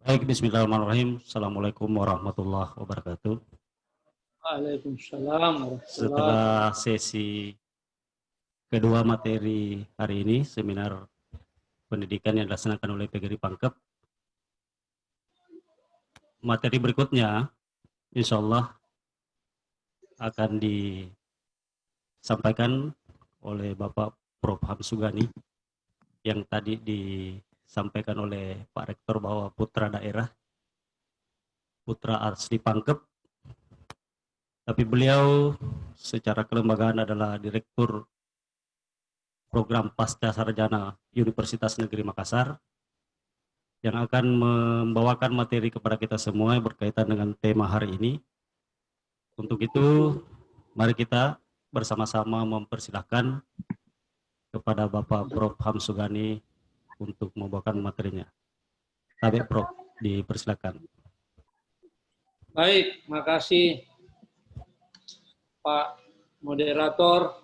Baik, bismillahirrahmanirrahim. Assalamualaikum warahmatullahi wabarakatuh. Waalaikumsalam warahmatullahi Setelah wabarakatuh. sesi kedua materi hari ini, seminar pendidikan yang dilaksanakan oleh PGRI Pangkep, materi berikutnya insya Allah akan disampaikan oleh Bapak Prof. Hamsugani yang tadi disampaikan oleh Pak Rektor bahwa putra daerah, putra asli Pangkep, tapi beliau secara kelembagaan adalah Direktur Program Pasca Sarjana Universitas Negeri Makassar, yang akan membawakan materi kepada kita semua yang berkaitan dengan tema hari ini. Untuk itu, mari kita bersama-sama mempersilahkan kepada Bapak Prof. Hamsugani untuk membawakan materinya. Tabik Prof, dipersilakan. Baik, makasih Pak Moderator.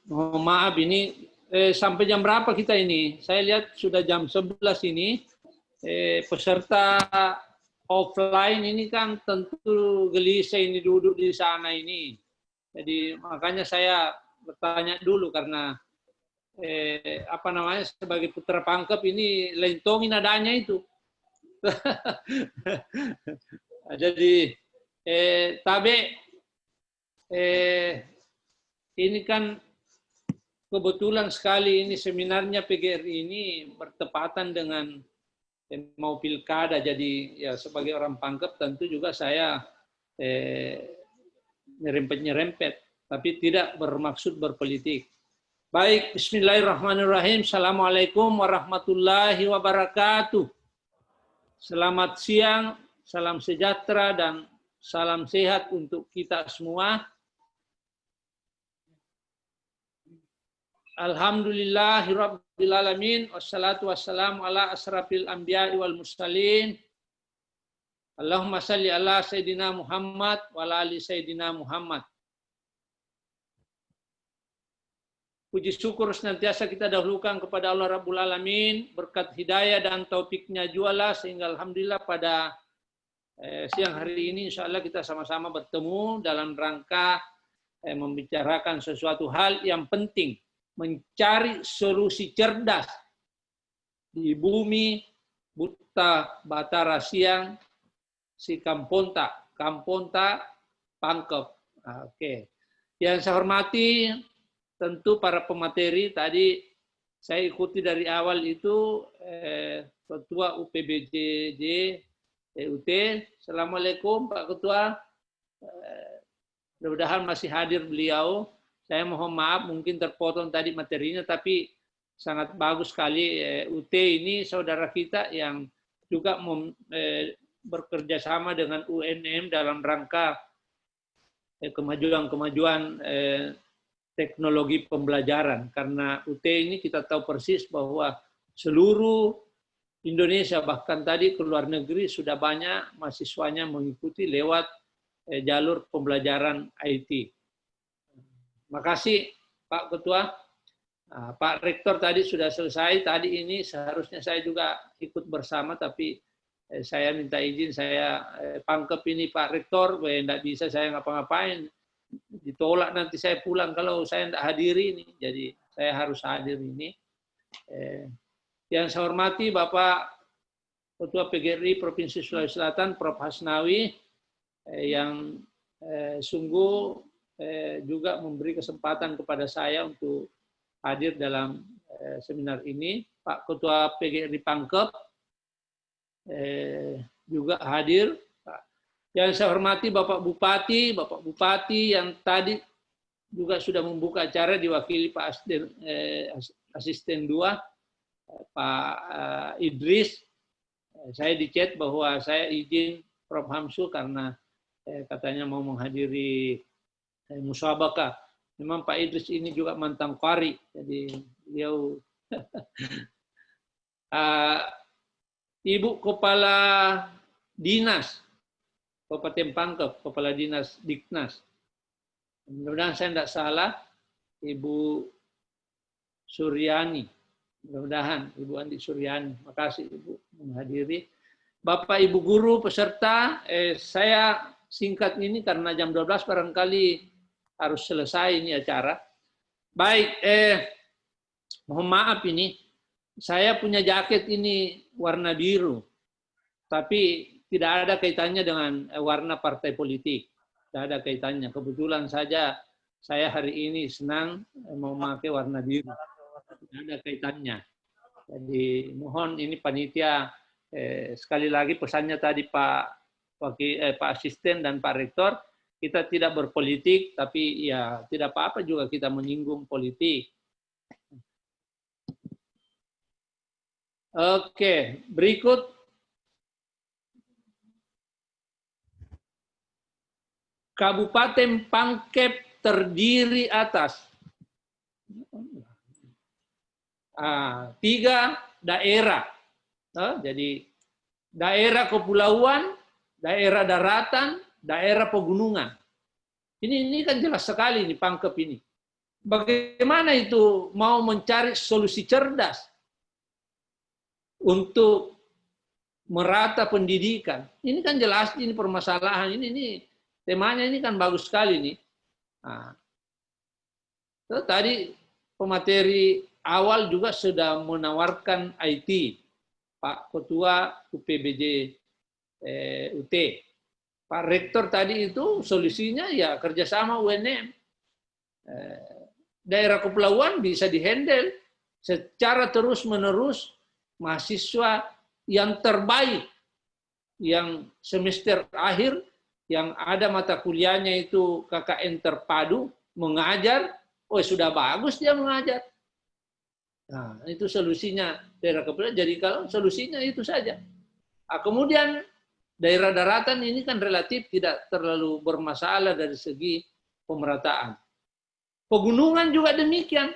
Mohon maaf ini sampai jam berapa kita ini? Saya lihat sudah jam 11 ini. Peserta offline ini kan tentu gelisah ini duduk di sana ini. Jadi makanya saya bertanya dulu karena apa namanya sebagai putra Pangkep ini lentongin adanya itu. Jadi Tabe ini kan kebetulan sekali ini seminarnya PGRI ini bertepatan dengan mau pilkada, jadi ya sebagai orang Pangkep tentu juga saya nyerempet-nyerempet, tapi tidak bermaksud berpolitik. Baik, bismillahirrahmanirrahim. Assalamualaikum warahmatullahi wabarakatuh. Selamat siang, salam sejahtera dan salam sehat untuk kita semua. Alhamdulillahirabbil alamin wassalatu wassalamu ala asrafil anbiya'i wal mursalin. Allahumma salli ala sayyidina Muhammad wa ala ali sayyidina Muhammad. Puji syukur senantiasa kita dahulukan kepada Allah Rabbul Alamin, berkat hidayah dan taufiknya jualah sehingga alhamdulillah pada siang hari ini insya Allah kita sama-sama bertemu dalam rangka membicarakan sesuatu hal yang penting, mencari solusi cerdas di bumi buta batara siang si Kamponta Pangkep. Oke. Yang saya hormati tentu para pemateri, tadi saya ikuti dari awal itu Ketua UPBJJ UT. Assalamualaikum Pak Ketua. Mudah-mudahan masih hadir beliau. Saya mohon maaf mungkin terpotong tadi materinya, tapi sangat bagus sekali. UT ini saudara kita yang juga bekerja sama dengan UNM dalam rangka kemajuan-kemajuan teknologi pembelajaran. Karena UT ini kita tahu persis bahwa seluruh Indonesia, bahkan tadi ke luar negeri sudah banyak mahasiswanya mengikuti lewat jalur pembelajaran IT. Makasih Pak Ketua. Pak Rektor tadi sudah selesai, tadi ini seharusnya saya juga ikut bersama, tapi saya minta izin, saya Pangkep ini Pak Rektor, tidak bisa saya ngapa-ngapain, ditolak nanti saya pulang kalau saya tidak hadiri ini, jadi saya harus hadir ini. Yang saya hormati Bapak Ketua PGRI Provinsi Sulawesi Selatan, Prof. Hasnawi, yang sungguh juga memberi kesempatan kepada saya untuk hadir dalam seminar ini. Pak Ketua PGRI Pangkep juga hadir. Yang saya hormati Bapak Bupati yang tadi juga sudah membuka acara diwakili Pak Asisten 2, Pak Idris. Saya di-chat bahwa saya izin Prof. Hamsu karena katanya mau menghadiri musabaqah. Memang Pak Idris ini juga mantan qari, jadi beliau Ibu Kepala Dinas Kabupaten Pangkep, Kepala Dinas Diknas. Mudah-mudahan saya tidak salah, Ibu Suryani. Mudah-mudahan Ibu Andi Suryani. Makasih Ibu menghadiri. Bapak Ibu guru peserta, saya singkat ini karena jam 12 barangkali harus selesai ini acara. Baik, mohon maaf ini, saya punya jaket ini warna biru, tapi tidak ada kaitannya dengan warna partai politik. Tidak ada kaitannya. Kebetulan saja saya hari ini senang memakai warna biru. Tidak ada kaitannya. Jadi mohon ini panitia, sekali lagi pesannya tadi Pak Asisten dan Pak Rektor, kita tidak berpolitik, tapi ya tidak apa-apa juga kita menyinggung politik. Oke, berikut. Kabupaten Pangkep terdiri atas 3 daerah. Jadi daerah kepulauan, daerah daratan, daerah pegunungan. Ini kan jelas sekali nih Pangkep ini. Bagaimana itu mau mencari solusi cerdas untuk merata pendidikan? Ini kan jelas ini permasalahan ini temanya ini kan bagus sekali nih. Nah, tadi pemateri awal juga sudah menawarkan IT, Pak Ketua UPBJ UT. Pak Rektor tadi itu solusinya ya kerjasama UNM. Daerah kepulauan bisa dihandle secara terus-menerus mahasiswa yang terbaik, yang semester akhir, yang ada mata kuliahnya itu KKN terpadu, mengajar, sudah bagus dia mengajar. Nah, itu solusinya daerah kepulauan. Jadi kalau solusinya itu saja. Nah, kemudian daerah daratan ini kan relatif tidak terlalu bermasalah dari segi pemerataan. Pegunungan juga demikian.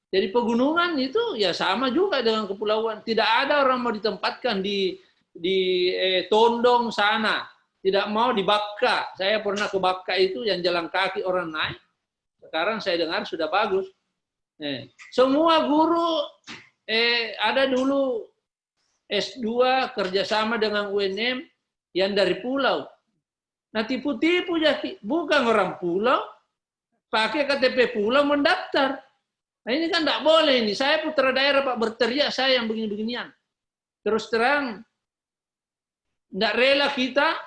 Jadi pegunungan itu ya sama juga dengan kepulauan. Tidak ada orang mau ditempatkan di Tondong sana. Tidak mau di Bakka. Saya pernah ke Bakka itu yang jalan kaki orang naik. Sekarang saya dengar sudah bagus. Semua guru ada dulu S2 kerjasama dengan UNM yang dari pulau. Nah tipu-tipu jadi bukan orang pulau, pakai KTP pulau mendaftar. Nah ini kan tidak boleh ini. Saya putra daerah Pak berteriak saya yang begini-beginian. Terus terang tidak rela kita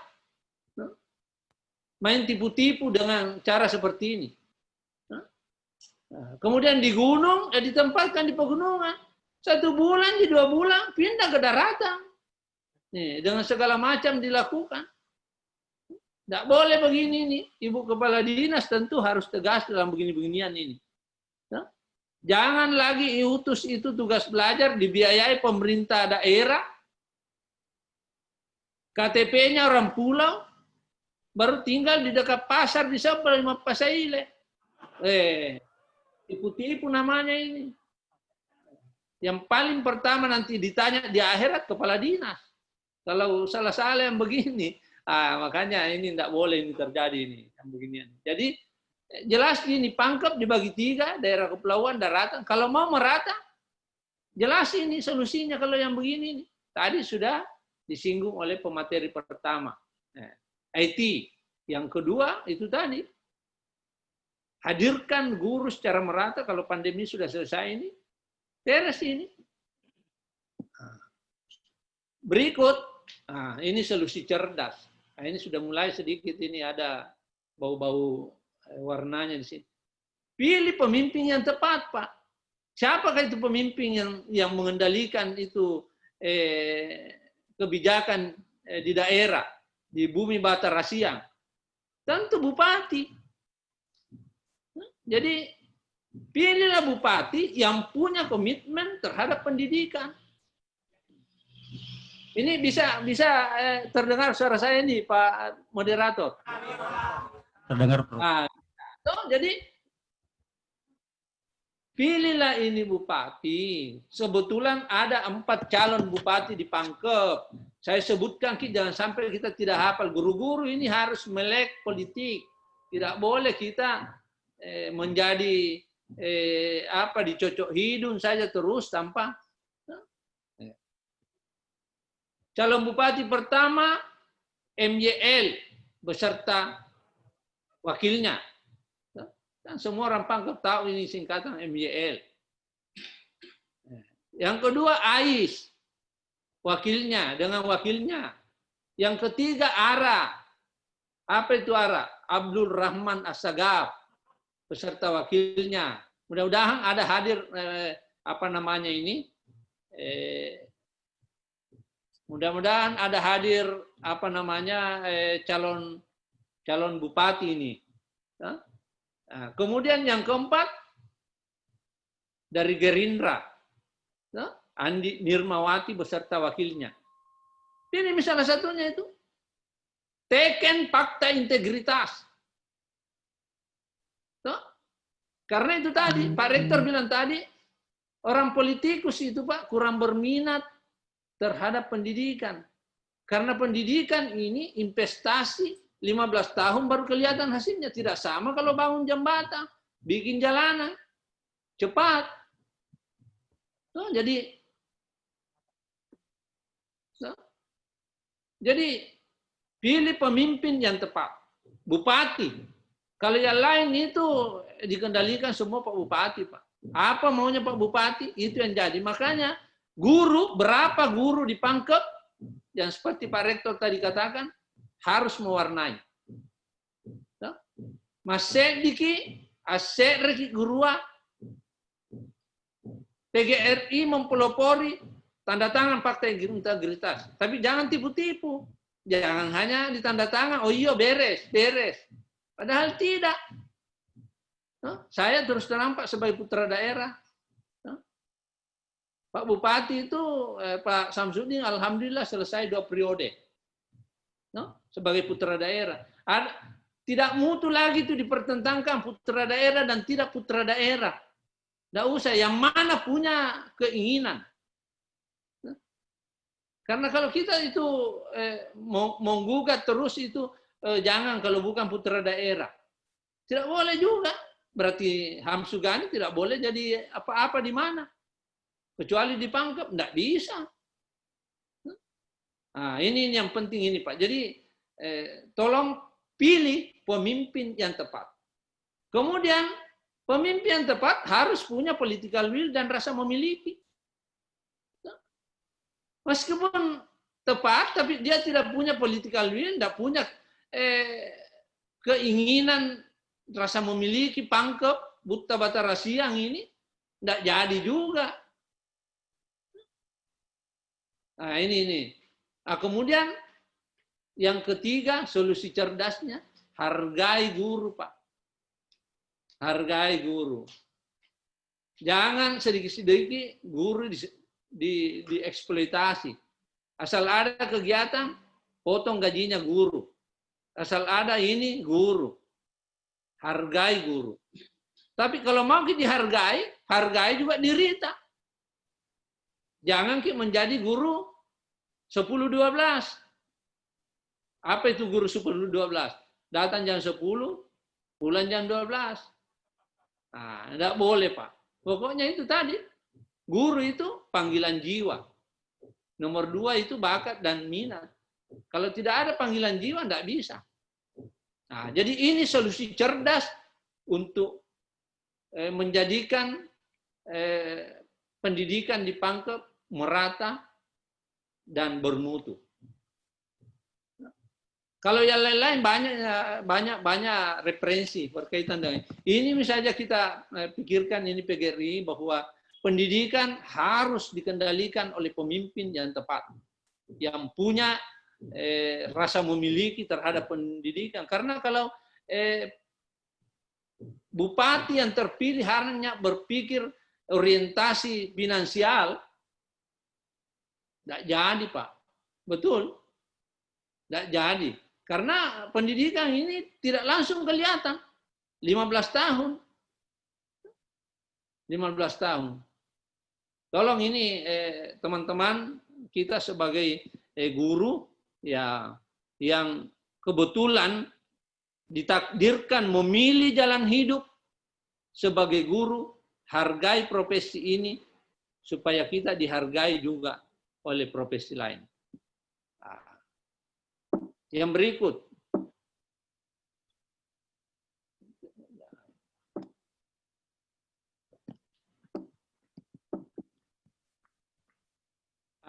main tipu-tipu dengan cara seperti ini. Kemudian di gunung, ditempatkan di pegunungan. 1 bulan, 2 bulan, pindah ke daratan. Dengan segala macam dilakukan. Tidak boleh begini nih. Ibu Kepala Dinas tentu harus tegas dalam begini-beginian ini. Jangan lagi diutus itu tugas belajar, dibiayai pemerintah daerah. KTP-nya orang pulau. Baru tinggal di dekat pasar di sebelah Pasaile. Tipu-tipu namanya ini. Yang paling pertama nanti ditanya di akhirat kepala dinas. Kalau salah-salah yang begini, makanya ini tidak boleh ini terjadi ini yang beginian. Jadi jelas ini Pangkep dibagi 3, daerah kepulauan, daratan. Kalau mau merata, jelas ini solusinya kalau yang begini. Tadi sudah disinggung oleh pemateri pertama. IT. Yang kedua itu tadi hadirkan guru secara merata kalau pandemi sudah selesai ini. Beres ini. Berikut, ini solusi cerdas. Nah, ini sudah mulai sedikit ini ada bau-bau warnanya di sini. Pilih pemimpin yang tepat, Pak. Siapakah itu pemimpin yang mengendalikan itu kebijakan di daerah? Di bumi Batar Asiang, tentu bupati. Jadi pilihlah bupati yang punya komitmen terhadap pendidikan. Ini bisa terdengar suara saya ini, Pak Moderator. Terdengar, Prof. Jadi pilihlah ini bupati. Kebetulan ada 4 calon bupati di Pangkep. Saya sebutkan, jangan sampai kita tidak hafal. Guru-guru ini harus melek politik. Tidak boleh kita menjadi dicocok hidung saja terus tanpa. Calon bupati pertama MYL beserta wakilnya. Dan semua orang Pangkep tahu ini singkatan MYL. Yang kedua AIS, wakilnya dengan wakilnya. Yang ketiga ARA. Apa itu ARA? Abdul Rahman Assagaf beserta wakilnya. Mudah-mudahan ada hadir mudah-mudahan ada hadir calon bupati ini. Nah, kemudian yang keempat dari Gerindra, Andi Nirmawati beserta wakilnya. Ini salah satunya itu teken fakta integritas. Karena itu tadi Pak Rektor bilang tadi orang politikus itu Pak kurang berminat terhadap pendidikan. Karena pendidikan ini investasi 15 tahun baru kelihatan hasilnya. Tidak sama kalau bangun jembatan, bikin jalanan, cepat. Jadi pilih pemimpin yang tepat. Bupati. Kalau yang lain itu dikendalikan semua Pak Bupati, Pak. Apa maunya Pak Bupati, itu yang jadi. Makanya guru, berapa guru di Pangkep, yang seperti Pak Rektor tadi katakan, harus mewarnai. Mas Sediki, Aserki Gurua, PGRI mempelopori tanda tangan fakta integritas. Tapi jangan tipu-tipu. Jangan hanya ditanda tangan, oh iya beres. Padahal tidak. Saya terus terang Pak sebagai putra daerah. Pak Bupati itu, Pak Samsudin, alhamdulillah selesai 2 periode. Sebagai putra daerah. Tidak mutu lagi itu dipertentangkan putra daerah dan tidak putra daerah. Tidak usah, yang mana punya keinginan. Karena kalau kita itu menggugat terus itu, jangan kalau bukan putra daerah. Tidak boleh juga. Berarti Hamsugani tidak boleh jadi apa-apa di mana. Kecuali di Pangkep, tidak bisa. Nah, ini yang penting ini Pak. Jadi tolong pilih pemimpin yang tepat. Kemudian pemimpin yang tepat harus punya political will dan rasa memiliki. Meskipun tepat, tapi dia tidak punya political will, tidak punya keinginan rasa memiliki Pangkep, Buta Batara Siang ini, tidak jadi juga. Nah ini. Nah, kemudian yang ketiga, solusi cerdasnya, hargai guru, Pak. Hargai guru. Jangan sedikit-sedikit guru dieksploitasi. Asal ada kegiatan, potong gajinya guru. Asal ada ini, guru. Hargai guru. Tapi kalau mau dihargai, hargai juga dirita. Jangan menjadi guru 10-12. Apa itu guru 10-12? Datang jam 10, pulang jam 12. Nah, tidak boleh, Pak. Pokoknya itu tadi. Guru itu panggilan jiwa. Nomor 2 itu bakat dan minat. Kalau tidak ada panggilan jiwa, tidak bisa. Nah, jadi ini solusi cerdas untuk menjadikan pendidikan di Pangkep merata dan bermutu. Kalau yang lain-lain banyak referensi berkaitan dengan ini. Misalnya kita pikirkan ini PGRI bahwa pendidikan harus dikendalikan oleh pemimpin yang tepat, yang punya rasa memiliki terhadap pendidikan. Karena kalau bupati yang terpilih hanya berpikir orientasi finansial, tidak jadi, Pak. Betul? Tidak jadi. Karena pendidikan ini tidak langsung kelihatan. 15 tahun. 15 tahun. Tolong ini teman-teman kita sebagai guru ya yang kebetulan ditakdirkan memilih jalan hidup sebagai guru, hargai profesi ini supaya kita dihargai juga oleh profesi lain. Yang berikut.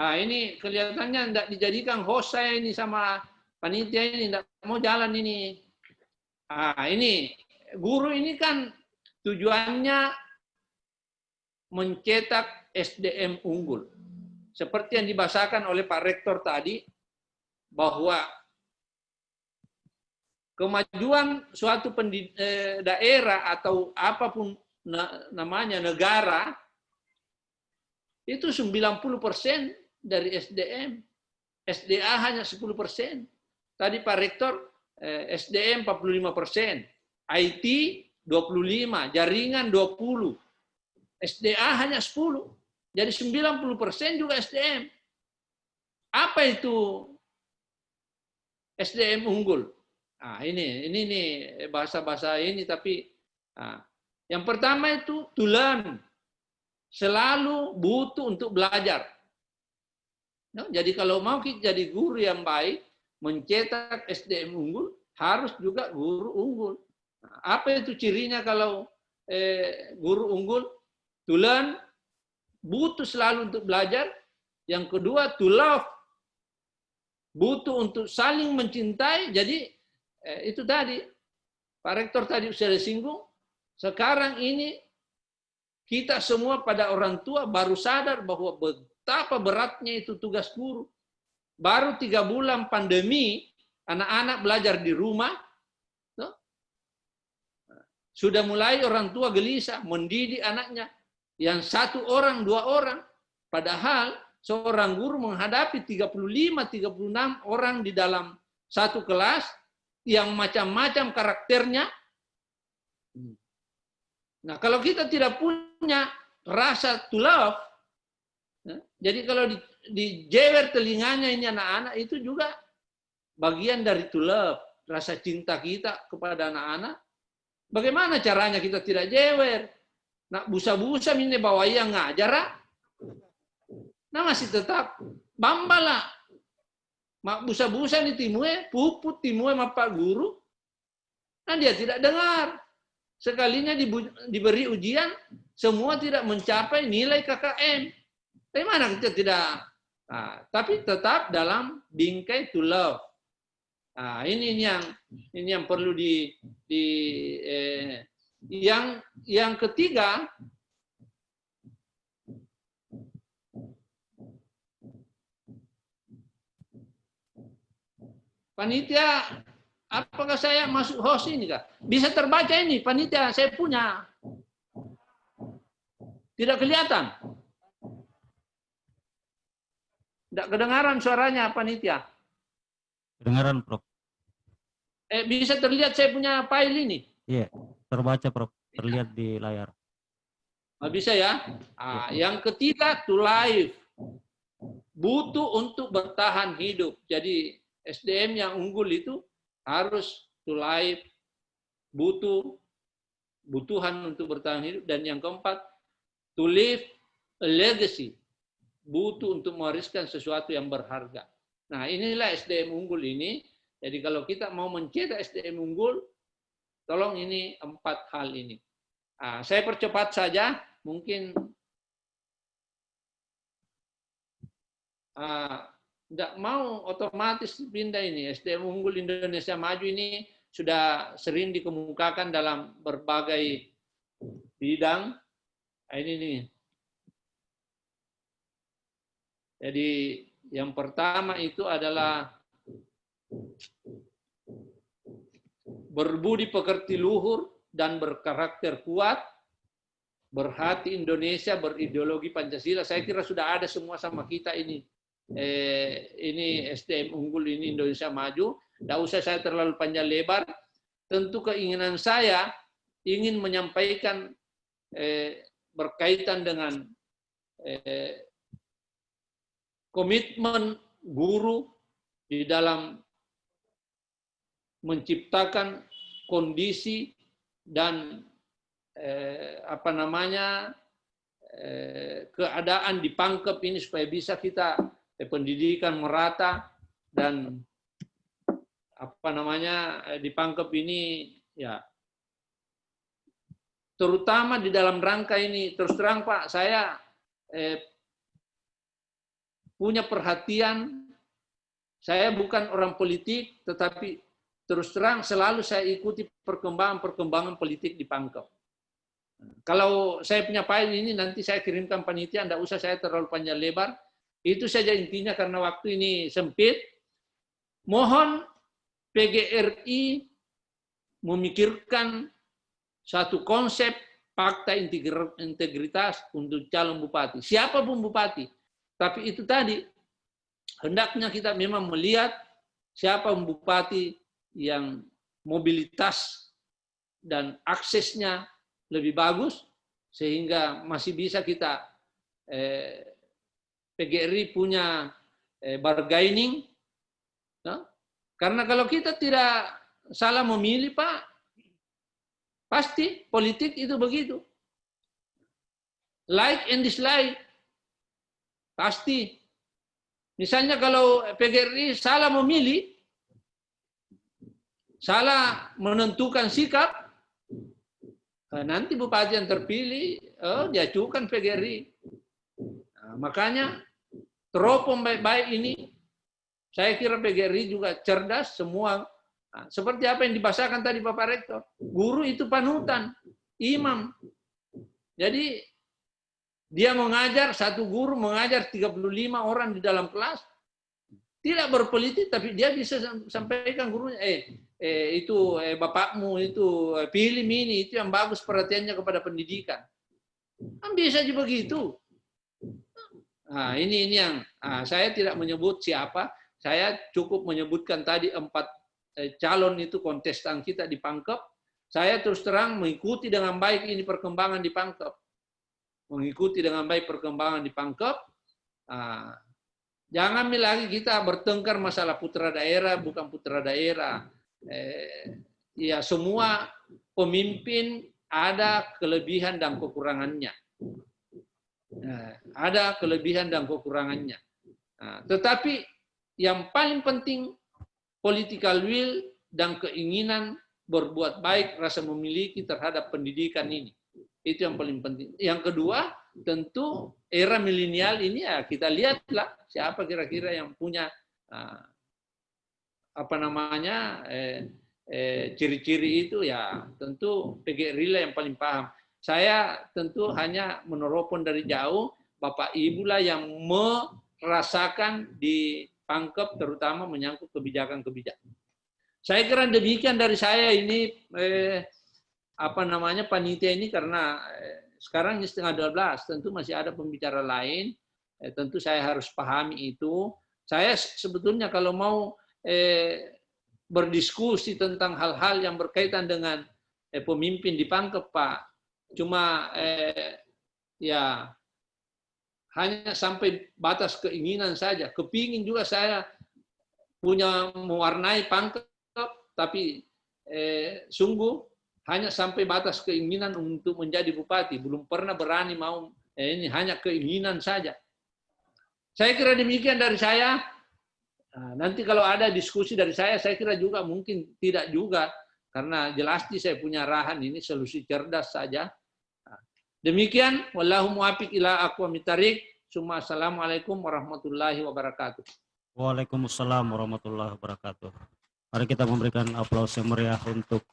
Ini kelihatannya tidak dijadikan host saya ini sama panitia ini, tidak mau jalan ini. Ini guru ini kan tujuannya mencetak SDM unggul. Seperti yang dibahasakan oleh Pak Rektor tadi, bahwa kemajuan suatu daerah atau apapun namanya negara, itu 90% dari SDM. SDA hanya 10%. Tadi Pak Rektor, SDM 45%, IT 25%, jaringan 20%, SDA hanya 10%. Jadi 90% juga SDM. Apa itu SDM unggul? Ini nih bahasa-bahasa ini, tapi yang pertama itu to learn. Selalu butuh untuk belajar. Jadi kalau mau kita jadi guru yang baik, mencetak SDM unggul, harus juga guru unggul. Apa itu cirinya kalau guru unggul? To learn, butuh selalu untuk belajar. Yang kedua, to love, butuh untuk saling mencintai. Jadi itu tadi, Pak Rektor tadi sudah disinggung, sekarang ini kita semua pada orang tua baru sadar bahwa betapa beratnya itu tugas guru. Baru 3 bulan pandemi, anak-anak belajar di rumah, sudah mulai orang tua gelisah mendidik anaknya. Yang 1 orang, 2 orang. Padahal seorang guru menghadapi 35-36 orang di dalam satu kelas yang macam-macam karakternya. Nah, kalau kita tidak punya rasa to love, jadi kalau dijewer telinganya ini anak-anak, itu juga bagian dari to love, rasa cinta kita kepada anak-anak. Bagaimana caranya kita tidak jewer? Nah, busa-busa ini bawa yang ngajar, nah masih tetap bambala. Mak busa-busa ni timue, puput timue sama Pak Guru, nah dia tidak dengar. Sekalinya diberi ujian, semua tidak mencapai nilai KKM. Bagaimana kita tidak? Tapi tetap dalam bingkai to love. Ini yang perlu yang ketiga, panitia, apakah saya masuk host ini kah? Bisa terbaca ini panitia saya punya. Tidak kelihatan. Tidak kedengaran suaranya panitia. Kedengaran, Prof. Bisa terlihat saya punya file ini? Iya, terbaca, Prof. Terlihat di layar. Bisa ya? Yang ketiga, to live. Butuh untuk bertahan hidup. Jadi SDM yang unggul itu harus to live, butuhan untuk bertahan hidup. Dan yang keempat, to leave a legacy. Butuh untuk mewariskan sesuatu yang berharga. Nah, inilah SDM unggul ini. Jadi kalau kita mau mencetak SDM unggul, tolong ini 4 hal ini. Saya percepat saja, mungkin tidak mau otomatis pindah ini. SDM unggul Indonesia Maju ini sudah sering dikemukakan dalam berbagai bidang. Ini nih. Jadi yang pertama itu adalah berbudi pekerti luhur dan berkarakter kuat, berhati Indonesia, berideologi Pancasila. Saya kira sudah ada semua sama kita ini. Ini SDM unggul ini Indonesia Maju. Tidak usah saya terlalu panjang lebar. Tentu keinginan saya ingin menyampaikan berkaitan dengan komitmen guru di dalam menciptakan kondisi dan keadaan di Pangkep ini supaya bisa kita pendidikan merata dan di Pangkep ini ya terutama di dalam rangka ini. Terus terang Pak, saya punya perhatian. Saya bukan orang politik, tetapi terus terang selalu saya ikuti perkembangan politik di Pangkep. Kalau saya punya file ini nanti saya kirimkan panitia, tidak usah saya terlalu panjang lebar. Itu saja intinya karena waktu ini sempit. Mohon PGRI memikirkan satu konsep fakta integritas untuk calon bupati. Siapapun bupati. Tapi itu tadi, hendaknya kita memang melihat siapa bupati yang mobilitas dan aksesnya lebih bagus, sehingga masih bisa kita PGRI punya bargaining. Nah, karena kalau kita tidak salah memilih, Pak, pasti politik itu begitu. Like and dislike. Pasti. Misalnya kalau PGRI salah memilih, salah menentukan sikap, nanti bupati yang terpilih, diajukan PGRI. Nah, makanya teropong baik-baik ini, saya kira PGRI juga cerdas semua. Nah, seperti apa yang dibahasakan tadi Bapak Rektor, guru itu panutan, imam. Jadi dia mengajar, satu guru mengajar 35 orang di dalam kelas, tidak berpolitik, tapi dia bisa sampaikan gurunya, bapakmu itu pilih ini, itu yang bagus perhatiannya kepada pendidikan. Kan bisa juga begitu. Nah, ini yang saya tidak menyebut siapa, saya cukup menyebutkan tadi 4 calon itu kontestan kita di Pangkep. Saya terus terang mengikuti dengan baik ini perkembangan di Pangkep. Mengikuti dengan baik perkembangan di Pangkep. Jangan lagi kita bertengkar masalah putra daerah, bukan putra daerah. Ya semua pemimpin ada kelebihan dan kekurangannya. Ada kelebihan dan kekurangannya. Tetapi yang paling penting political will dan keinginan berbuat baik, rasa memiliki terhadap pendidikan ini. Itu yang paling penting. Yang kedua, tentu era milenial ini ya kita lihatlah siapa kira-kira yang punya ciri-ciri itu, ya tentu PGRI lah yang paling paham. Saya tentu hanya meneropon dari jauh, Bapak Ibu lah yang merasakan di Pangkep terutama menyangkut kebijakan-kebijakan. Saya kira demikian dari saya ini panitia ini, karena sekarang ini 11:30, tentu masih ada pembicara lain, tentu saya harus pahami itu. Saya sebetulnya kalau mau berdiskusi tentang hal-hal yang berkaitan dengan pemimpin di Pangkep, Pak, cuma ya hanya sampai batas keinginan saja. Kepingin juga saya punya mewarnai Pangkep, tapi sungguh hanya sampai batas keinginan untuk menjadi bupati. Belum pernah berani mau, ini hanya keinginan saja. Saya kira demikian dari saya. Nanti kalau ada diskusi dari saya kira juga mungkin tidak juga. Karena jelas saya punya arahan ini solusi cerdas saja. Demikian, wallahu muwaffiq ila aqwamit thariq. Assalamualaikum warahmatullahi wabarakatuh. Waalaikumsalam warahmatullahi wabarakatuh. Mari kita memberikan aplaus yang meriah untuk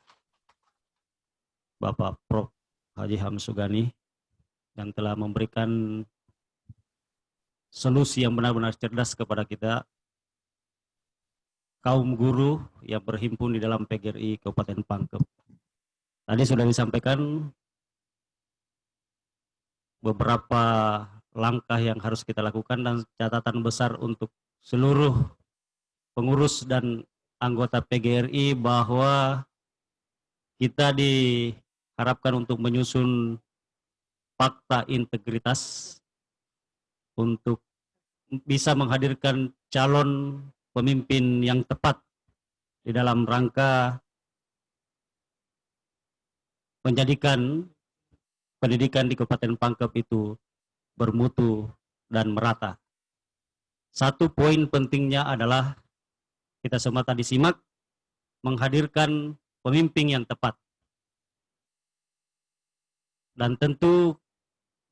Bapak Prof. Haji Ham Sugani yang telah memberikan solusi yang benar-benar cerdas kepada kita, kaum guru yang berhimpun di dalam PGRI Kabupaten Pangkep. Tadi sudah disampaikan beberapa langkah yang harus kita lakukan dan catatan besar untuk seluruh pengurus dan anggota PGRI bahwa kita diharapkan untuk menyusun fakta integritas untuk bisa menghadirkan calon pemimpin yang tepat di dalam rangka menjadikan pendidikan di Kabupaten Pangkep itu bermutu dan merata. Satu poin pentingnya adalah kita semua tadi simak, menghadirkan pemimpin yang tepat. Dan tentu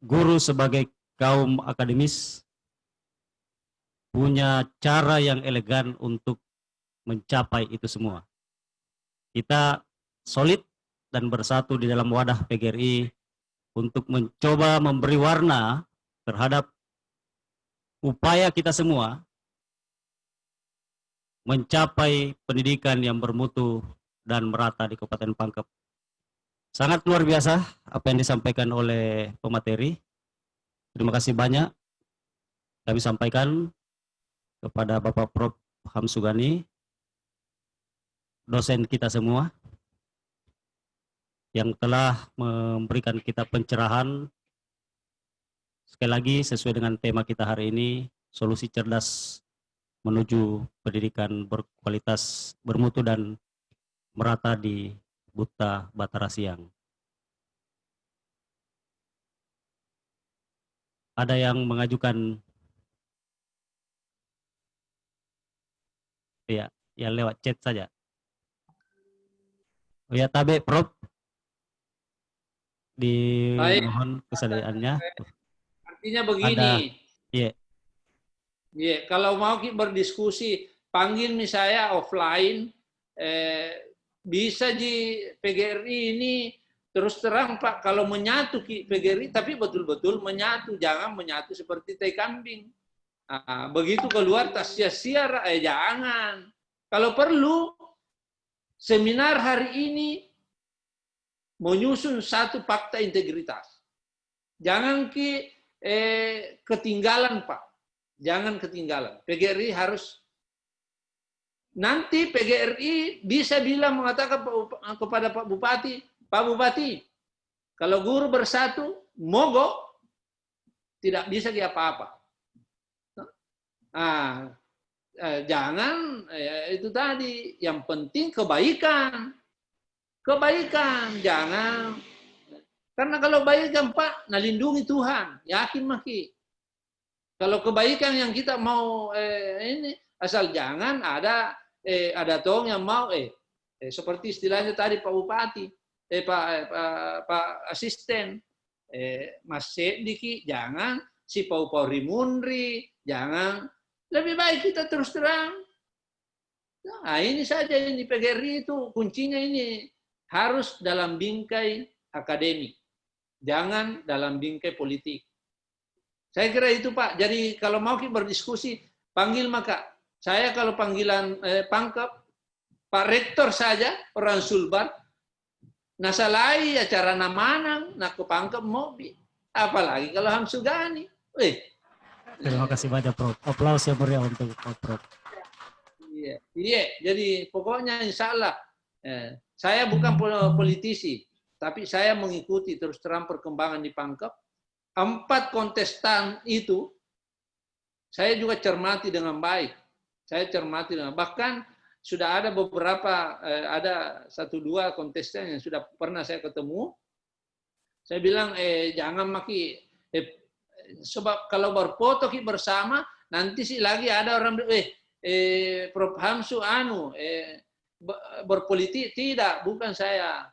guru sebagai kaum akademis punya cara yang elegan untuk mencapai itu semua. Kita solid dan bersatu di dalam wadah PGRI untuk mencoba memberi warna terhadap upaya kita semua mencapai pendidikan yang bermutu dan merata di Kabupaten Pangkep. Sangat luar biasa apa yang disampaikan oleh pemateri. Terima kasih banyak kami sampaikan kepada Bapak Prof. Hamsugani, dosen kita semua, yang telah memberikan kita pencerahan. Sekali lagi sesuai dengan tema kita hari ini, solusi cerdas menuju pendidikan berkualitas, bermutu dan merata di Buta Batara Siang. Ada yang mengajukan ya lewat chat saja. Ya tabe Prof, dimohon kesediaannya. Artinya begini. Iya. Yeah, kalau mau berdiskusi, panggil misalnya offline, bisa di PGRI ini terus terang Pak, kalau menyatu PGRI, tapi betul-betul menyatu, jangan menyatu seperti tai kambing. Nah, begitu keluar tas sia-sia, jangan. Kalau perlu, seminar hari ini menyusun satu fakta integritas. Jangan ketinggalan Pak. Jangan ketinggalan. PGRI harus, nanti PGRI bisa bilang, mengatakan kepada Pak Bupati, Pak Bupati, kalau guru bersatu, mogok, tidak bisa apa-apa. Nah, jangan, itu tadi, yang penting kebaikan. Kebaikan, jangan. Karena kalau kebaikan Pak, nalindungi Tuhan, yakin maki. Kalau kebaikan yang kita mau ini, asal jangan ada tong yang mau seperti istilahnya tadi Pak Bupati, Pak Asisten, Mas Sediki, jangan si Pau Rimunri, jangan. Lebih baik kita terus terang. Nah, ini saja ini PGRI itu kuncinya ini harus dalam bingkai akademik, jangan dalam bingkai politik. Saya kira itu Pak. Jadi kalau mau kita berdiskusi, panggil maka. Saya kalau panggilan Pangkep, Pak Rektor saja, orang Sulbar, nasalai acara namanang, nak ke Pangkep mobi. Apalagi kalau Hamsugani. Terima kasih banyak Prof. Aplaus yang meriah untuk Prof. Iya. Jadi pokoknya insya Allah, saya bukan politisi, tapi saya mengikuti terus terang perkembangan di Pangkep. 4 kontestan itu saya juga cermati dengan baik. Bahkan sudah ada beberapa, ada 1-2 kontestan yang sudah pernah saya ketemu. Saya bilang, jangan maki, sebab kalau berfoto bersama, nanti sih lagi ada orang, Prof. Hamsu berpolitik. Tidak, bukan saya.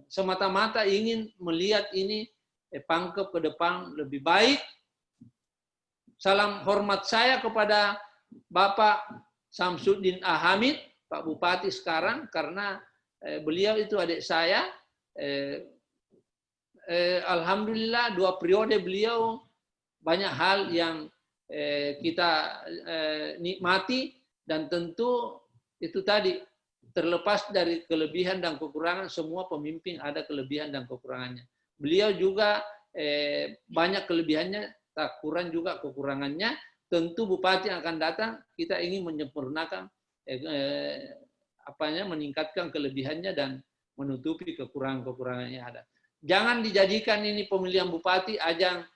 Semata-mata ingin melihat ini Pangkep ke depan lebih baik. Salam hormat saya kepada Bapak Samsudin Ahamid, Pak Bupati sekarang, karena beliau itu adik saya. Alhamdulillah 2 periode beliau banyak hal yang kita nikmati, dan tentu itu tadi terlepas dari kelebihan dan kekurangan, semua pemimpin ada kelebihan dan kekurangannya. Beliau juga banyak kelebihannya, tak kurang juga kekurangannya. Tentu bupati yang akan datang, kita ingin menyempurnakan, meningkatkan kelebihannya dan menutupi kekurangan-kekurangan yang ada. Jangan dijadikan ini pemilihan bupati ajang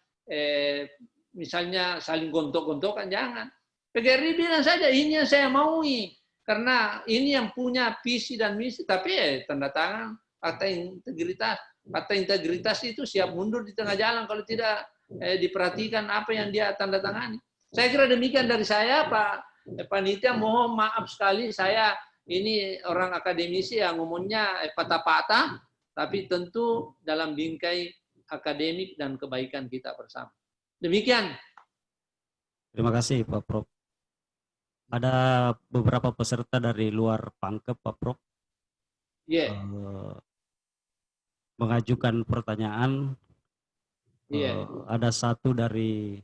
misalnya saling gontok-gontokan, jangan. PGRI bilang saja ini yang saya maui, karena ini yang punya visi dan misi, tapi tanda tangan fakta integritas. Fakta integritas itu siap mundur di tengah jalan kalau tidak diperhatikan apa yang dia tanda tangani. Saya kira demikian dari saya, Pak Panitia. Mohon maaf sekali, saya ini orang akademisi yang ngomongnya patah-patah, tapi tentu dalam bingkai akademik dan kebaikan kita bersama. Demikian. Terima kasih Pak Prof. Ada beberapa peserta dari luar Pangkep, Pak Prof. Yeah. Mengajukan pertanyaan. Ada satu dari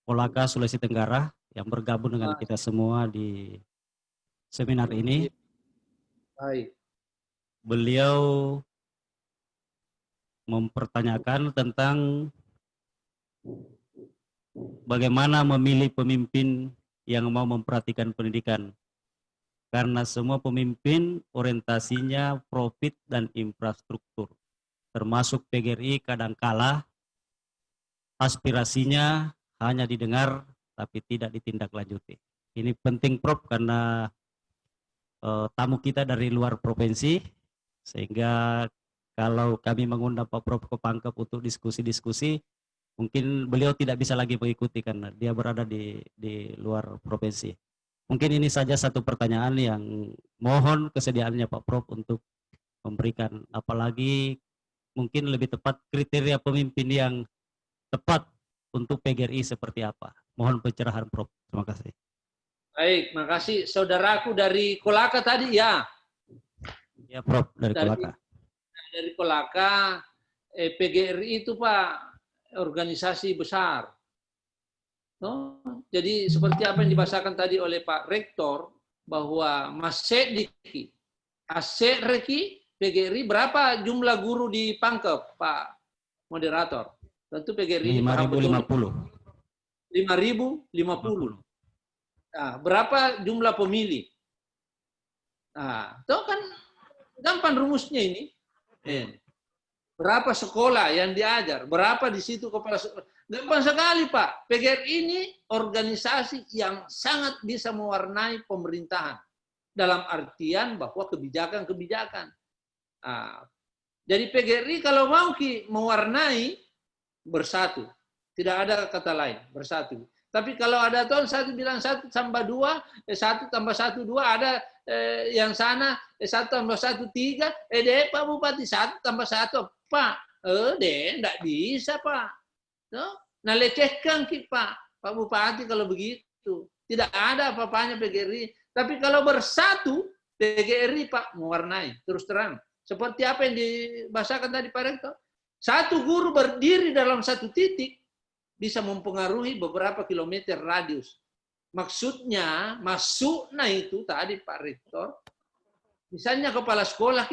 Kolaka, Sulawesi Tenggara yang bergabung dengan kita semua di seminar ini. Baik. Beliau mempertanyakan tentang bagaimana memilih pemimpin yang mau memperhatikan pendidikan. Karena semua pemimpin orientasinya profit dan infrastruktur. Termasuk PGRI kadangkala aspirasinya hanya didengar tapi tidak ditindaklanjuti. Ini penting Prof karena tamu kita dari luar provinsi, sehingga kalau kami mengundang Pak Prof ke Pangkep untuk diskusi-diskusi, mungkin beliau tidak bisa lagi mengikuti karena dia berada di luar provinsi. Mungkin ini saja satu pertanyaan yang mohon kesediaannya Pak Prof untuk memberikan, apalagi mungkin lebih tepat kriteria pemimpin yang tepat untuk PGRI seperti apa. Mohon pencerahan Prof. Terima kasih. Baik, makasih. Saudaraku dari Kolaka tadi ya. Ya Prof, dari Kolaka. Dari Kolaka, PGRI itu Pak, organisasi besar. No? Jadi seperti apa yang dibahasakan tadi oleh Pak Rektor, bahwa Masediki, Asereki, PGRI, berapa jumlah guru di Pangkep, Pak Moderator? Tentu PGRI 5.050. 5.050. Nah, berapa jumlah pemilih? Nah, itu kan gampang rumusnya ini. Berapa sekolah yang diajar? Berapa di situ kepala sekolah? Gampang sekali Pak. PGRI ini organisasi yang sangat bisa mewarnai pemerintahan. Dalam artian bahwa kebijakan-kebijakan. Nah, jadi PGRI kalau mau mewarnai, bersatu. Tidak ada kata lain, bersatu. Tapi kalau ada tahun satu bilang 1 tambah 2, 1 tambah 1, 2, ada yang sana 1 tambah 1, 3, Pak Bupati 1 tambah 1, Pak, enggak bisa Pak. No? Nah lecehkan Pak Bupati kalau begitu. Tidak ada apa-apanya PGRI. Tapi kalau bersatu, PGRI Pak mewarnai, terus terang. Seperti apa yang dibahasakan tadi Pak Rektor. Satu guru berdiri dalam satu titik bisa mempengaruhi beberapa kilometer radius. Maksudnya, masuknya itu tadi Pak Rektor, misalnya kepala sekolah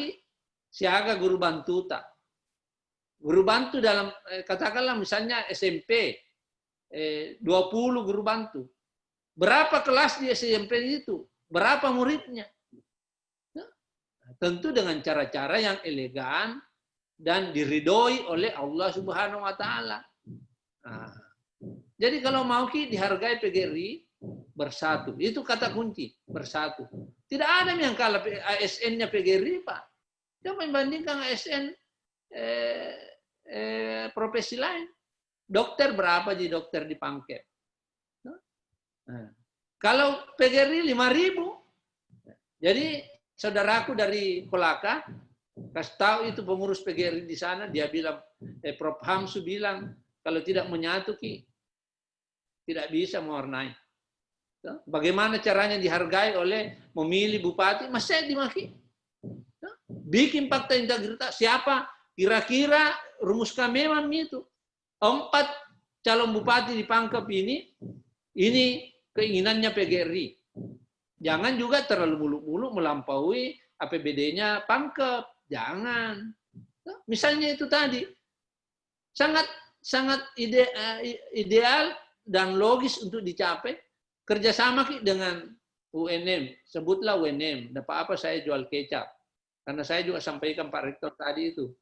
siaga guru bantu tak. Guru bantu dalam, katakanlah misalnya SMP, 20 guru bantu. Berapa kelas di SMP itu? Berapa muridnya? Nah, tentu dengan cara-cara yang elegan dan diridhoi oleh Allah Subhanahu wa taala. Nah, jadi kalau mau dihargai PGRI bersatu. Itu kata kunci, bersatu. Tidak ada yang kalah ASN-nya PGRI, Pak. Coba membandingkan ASN profesi lain. Dokter berapa di dokter di Pangkep? Nah, kalau PGRI 5.000. Jadi saudaraku dari Kolaka kasih tahu itu pengurus PGRI di sana, dia bilang, Prof Hamsu bilang, kalau tidak menyatu tidak bisa mewarnai. Bagaimana caranya dihargai oleh memilih bupati? Masih dimaki. Bikin fakta integritas. Siapa? Kira-kira rumuskan memang itu. 4 calon bupati di Pangkep ini keinginannya PGRI. Jangan juga terlalu muluk-muluk melampaui APBD-nya Pangkep. Jangan. Misalnya itu tadi. Sangat ideal dan logis untuk dicapai. Kerjasama dengan UNM. Sebutlah UNM. Tidak apa-apa saya jual kecap. Karena saya juga sampaikan Pak Rektor tadi itu.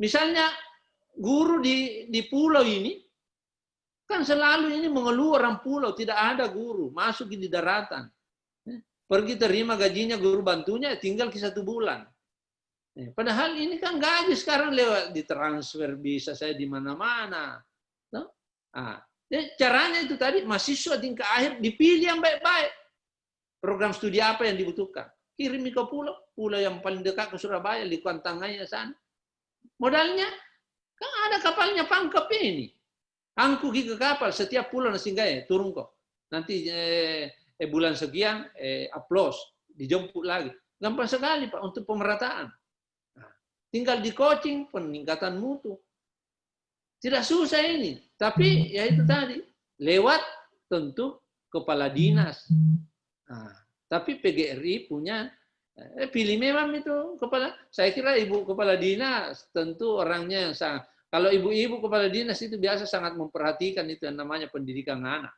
Misalnya guru di pulau ini, kan selalu ini mengeluh orang pulau. Tidak ada guru. Masuk di daratan. Pergi terima gajinya guru bantunya, tinggal ke 1 bulan. Padahal ini kan gaji sekarang lewat ditransfer bisa saya di mana-mana. No? Caranya itu tadi mahasiswa tingkat akhir dipilih yang baik-baik. Program studi apa yang dibutuhkan? Kirimi ke pulau yang paling dekat ke Surabaya, di Kuantangannya sana. Modalnya kan ada kapalnya Pangkep ini. Angku ke kapal setiap pulau singgah turun kok. Nanti bulan sekian upload dijemput lagi. Gampang sekali Pak untuk pemerataan. Tinggal di coaching peningkatan mutu. Tidak susah ini, tapi ya itu tadi lewat tentu kepala dinas. Tapi PGRI punya pilih memang itu kepala. Saya kira ibu kepala dinas tentu orangnya yang sangat. Kalau ibu-ibu kepala dinas itu biasa sangat memperhatikan itu yang namanya pendidikan anak.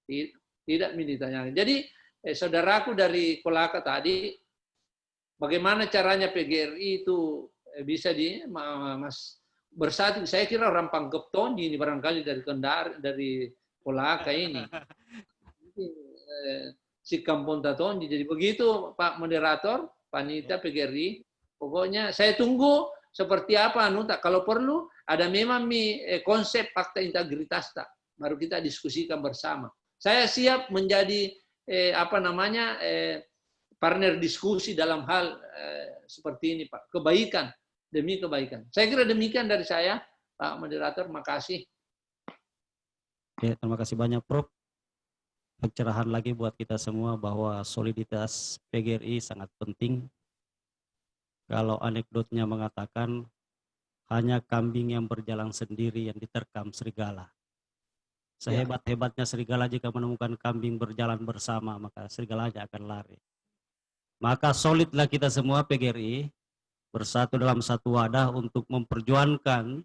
Tidak ditanya. Jadi saudaraku dari Kolaka tadi, bagaimana caranya PGRI itu bisa bersatu? Saya kira orang Pangkep Tonji ini barangkali dari Kendari, dari Kolaka ini. Si Kampung Tatonji. Jadi begitu Pak Moderator, Panitia PGRI. Pokoknya saya tunggu seperti apa kalau perlu ada memang konsep fakta integritas tak, baru kita diskusikan bersama. Saya siap menjadi partner diskusi dalam hal seperti ini Pak. Kebaikan demi kebaikan. Saya kira demikian dari saya Pak Moderator. Makasih. Ya, terima kasih banyak Prof. Pencerahan lagi buat kita semua bahwa soliditas PGRI sangat penting. Kalau anekdotnya mengatakan hanya kambing yang berjalan sendiri yang diterkam serigala. Sehebat-hebatnya serigala jika menemukan kambing berjalan bersama, maka serigalanya akan lari. Maka solidlah kita semua PGRI bersatu dalam satu wadah untuk memperjuangkan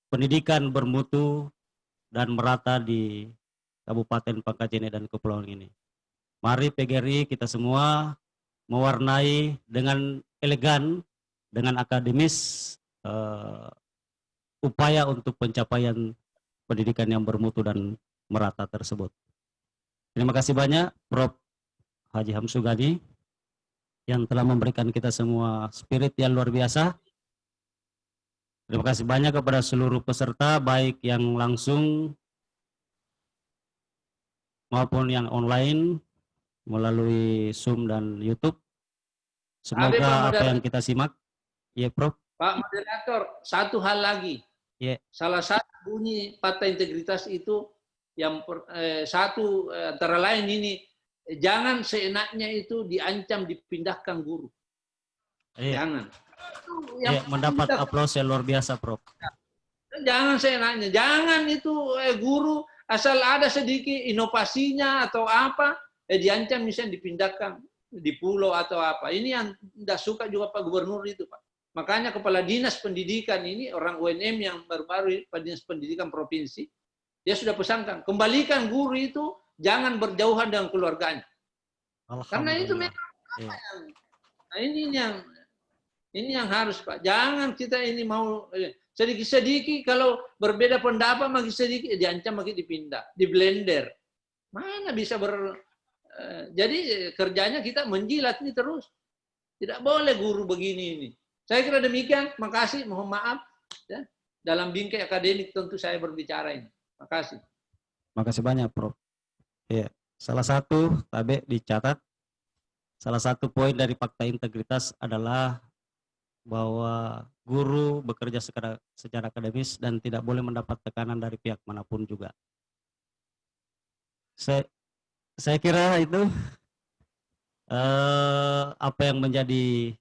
pendidikan bermutu dan merata di Kabupaten Pangkajene dan Kepulauan ini. Mari PGRI kita semua mewarnai dengan elegan, dengan akademis, upaya untuk pencapaian pendidikan yang bermutu dan merata tersebut. Terima kasih banyak Prof. Haji Hamsugani yang telah memberikan kita semua spirit yang luar biasa. Terima kasih banyak kepada seluruh peserta, baik yang langsung maupun yang online melalui Zoom dan YouTube. Semoga apa yang kita simak, ya Prof. Pak Moderator, satu hal lagi. Salah satu bunyi fakta integritas itu yang satu antara lain ini, jangan seenaknya itu diancam dipindahkan guru. Jangan. Mendapat aplaus yang luar biasa, Prof. Jangan seenaknya, jangan itu guru asal ada sedikit inovasinya atau apa, diancam misalnya dipindahkan di pulau atau apa. Ini yang tidak suka juga Pak Gubernur itu, Pak. Makanya Kepala Dinas Pendidikan ini, orang UNM yang baru-baru Dinas Pendidikan Provinsi, dia sudah pesankan, kembalikan guru itu jangan berjauhan dengan keluarganya. Karena itu memang nah, ini yang harus Pak. Jangan kita ini mau sedikit-sedikit kalau berbeda pendapat makin sedikit diancam makin dipindah, di blender. Mana bisa jadi kerjanya kita menjilat ini terus. Tidak boleh guru begini ini. Saya kira demikian. Makasih. Mohon maaf. Ya. Dalam bingkai akademik tentu saya berbicara ini. Makasih. Makasih banyak, Prof. Ya. Salah satu, Tabe dicatat, salah satu poin dari fakta integritas adalah bahwa guru bekerja secara akademis dan tidak boleh mendapat tekanan dari pihak manapun juga. Saya kira itu apa yang menjadi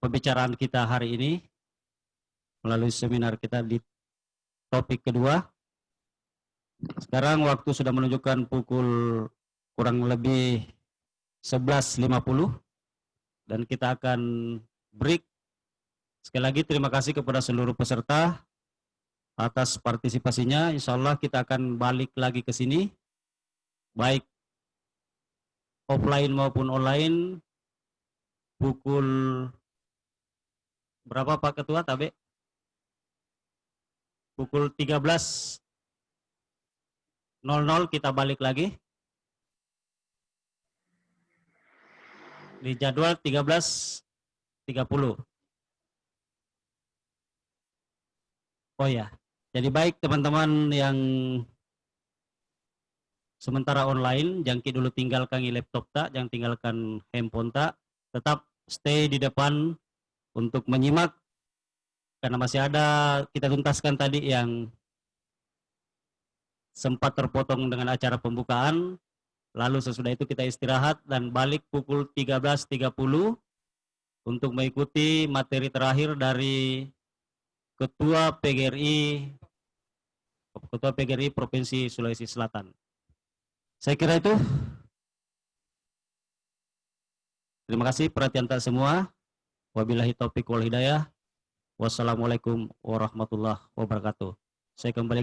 pembicaraan kita hari ini melalui seminar kita di topik kedua. Sekarang waktu sudah menunjukkan pukul kurang lebih 11.50 dan kita akan break. Sekali lagi terima kasih kepada seluruh peserta atas partisipasinya. Insya Allah kita akan balik lagi ke sini, baik offline maupun online, pukul berapa Pak Ketua Tabe? Pukul 13.00 kita balik lagi. Di jadwal 13.30. Oh ya, jadi baik teman-teman yang sementara online, jangkit dulu tinggalkan laptop tak, jangan tinggalkan handphone tak, tetap stay di depan untuk menyimak, karena masih ada kita tuntaskan tadi yang sempat terpotong dengan acara pembukaan, lalu sesudah itu kita istirahat dan balik pukul 13.30 untuk mengikuti materi terakhir dari Ketua PGRI Provinsi Sulawesi Selatan. Saya kira itu. Terima kasih perhatian tak semua. Wabillahi taufiq wal hidayah. Wassalamualaikum warahmatullahi wabarakatuh. Saya kembali